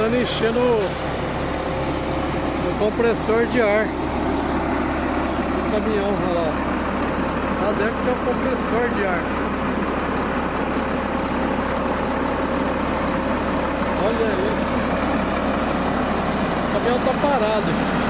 tentando encher no compressor de ar do caminhão, olha lá. Lá dentro tem um compressor de ar. Olha isso. O caminhão tá parado.